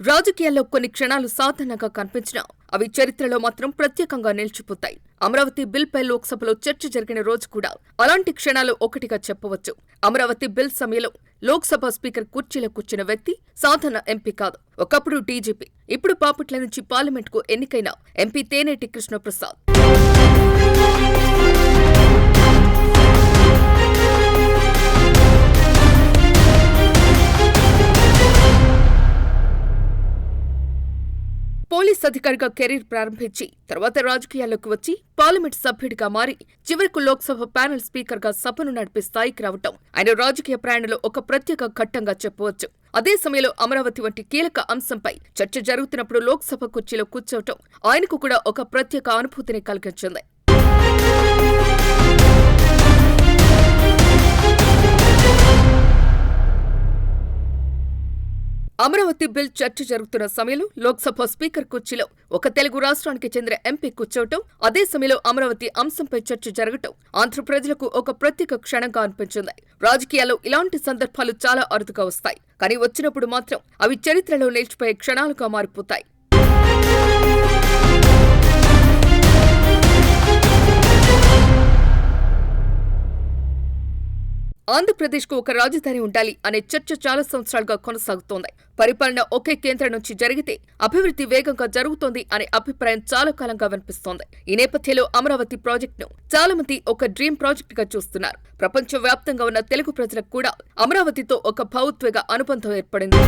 రాజకీయాల్లో కొన్ని క్షణాలు సాధారణంగా కనిపించినా అవి చరిత్రలో మాత్రం ప్రత్యేకంగా నిలిచిపోతాయి. అమరావతి బిల్పై లోక్సభలో చర్చ జరిగిన రోజు కూడా అలాంటి క్షణాలు ఒకటిగా చెప్పవచ్చు. అమరావతి బిల్ సమయంలో లోక్సభ స్పీకర్ కుర్చీలో కూర్చున్న వ్యక్తి సాధారణ ఎంపీ కాదు. ఒకప్పుడు డీజీపీ, ఇప్పుడు బాపట్ల నుంచి పార్లమెంట్కు ఎన్నికైన ఎంపీ తేనేటి కృష్ణప్రసాద్. పోలీస్ అధికారిగా కెరీర్ ప్రారంభించి తర్వాత రాజకీయాల్లోకి వచ్చి పార్లమెంట్ సభ్యుడిగా మారి చివరకు లోక్సభ ప్యానెల్ స్పీకర్గా సభను నడిపే స్థాయికి రావటం ఆయన రాజకీయ ప్రయాణంలో ఒక ప్రత్యేక ఘట్టంగా చెప్పవచ్చు. అదే సమయంలో అమరావతి వంటి కీలక అంశంపై చర్చ జరుగుతున్నప్పుడు లోక్సభ కుర్చీలో కూర్చోవటం ఆయనకు కూడా ఒక ప్రత్యేక అనుభూతిని కలిగించింది. అమరావతి బిల్ చర్చ జరుగుతున్న సమయంలో లోక్సభ స్పీకర్ కుర్చీలో ఒక తెలుగు రాష్ట్రానికి చెందిన ఎంపీ కూర్చోవటం, అదే సమయంలో అమరావతి అంశంపై చర్చ జరగటం ఆంధ్ర ప్రజలకు ఒక ప్రత్యేక క్షణంగా అనిపించింది. రాజకీయాల్లో ఇలాంటి సందర్భాలు చాలా అరుదుగా వస్తాయి, కానీ వచ్చినప్పుడు మాత్రం అవి చరిత్రలో నిలిచిపోయే క్షణాలుగా మారిపోతాయి. ఆంధ్రప్రదేశ్కు ఒక రాజధాని ఉండాలి అనే చర్చ చాలా సంవత్సరాలుగా కొనసాగుతోంది. పరిపాలన ఒకే కేంద్రం నుంచి జరిగితే అభివృద్ధి వేగంగా జరుగుతోంది అనే అభిప్రాయం చాలా కాలంగా వినిపిస్తోంది. ఈ నేపథ్యంలో అమరావతి ప్రాజెక్టును చాలా మంది ఒక డ్రీమ్ ప్రాజెక్ట్ గా చూస్తున్నారు. ప్రపంచ వ్యాప్తంగా ఉన్న తెలుగు ప్రజలకు కూడా అమరావతితో ఒక భావోద్వేగ అనుబంధం ఏర్పడింది.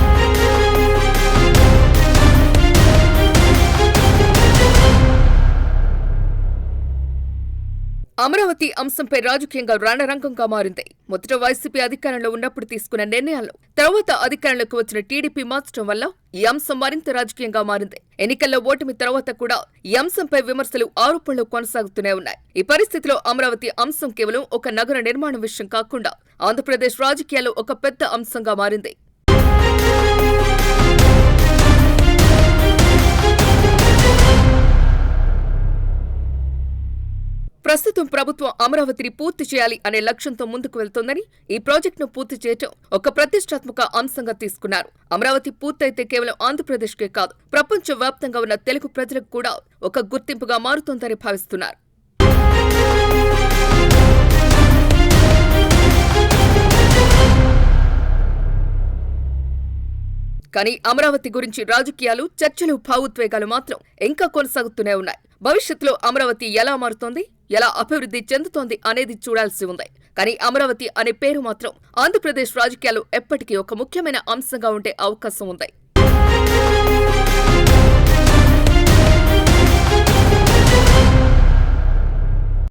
అమరావతి అంశంపై రాజకీయంగా రణరంగంగా మారింది. మొదట వైసీపీ అధికారంలో ఉన్నప్పుడు తీసుకున్న నిర్ణయాలు తర్వాత అధికారంలోకి వచ్చిన టీడీపీ మార్చడం వల్ల ఈ అంశం మరింత రాజకీయంగా మారింది. ఎన్నికల్లో ఓటమి తర్వాత కూడా ఈ అంశంపై విమర్శలు, ఆరోపణలు కొనసాగుతూనే ఉన్నాయి. ఈ పరిస్థితిలో అమరావతి అంశం కేవలం ఒక నగర నిర్మాణం విషయం కాకుండా ఆంధ్రప్రదేశ్ రాజకీయాల్లో ఒక పెద్ద అంశంగా మారింది. ప్రస్తుతం ప్రభుత్వం అమరావతిని పూర్తి చేయాలి అనే లక్ష్యంతో ముందుకు వెళ్తోందని, ఈ ప్రాజెక్టును పూర్తి చేయడం ఒక ప్రతిష్టాత్మక అంశంగా తీసుకున్నారు. అమరావతి పూర్తయితే కేవలం ఆంధ్రప్రదేశ్కే కాదు, ప్రపంచ వ్యాప్తంగా ఉన్న తెలుగు ప్రజలకు కూడా ఒక గుర్తింపుగా మారుతోందని భావిస్తున్నారు. కానీ అమరావతి గురించి రాజకీయాలు, చర్చలు, భావోద్వేగాలు మాత్రం ఇంకా కొనసాగుతూనే ఉన్నాయి. భవిష్యత్తులో అమరావతి ఎలా మారుతోంది, ఎలా అభివృద్ధి చెందుతోంది అనేది చూడాల్సి ఉంది. కానీ అమరావతి అనే పేరు మాత్రం ఆంధ్రప్రదేశ్ రాజకీయాలు ఎప్పటికీ ఒక ముఖ్యమైన అంశంగా ఉండే అవకాశం ఉంది.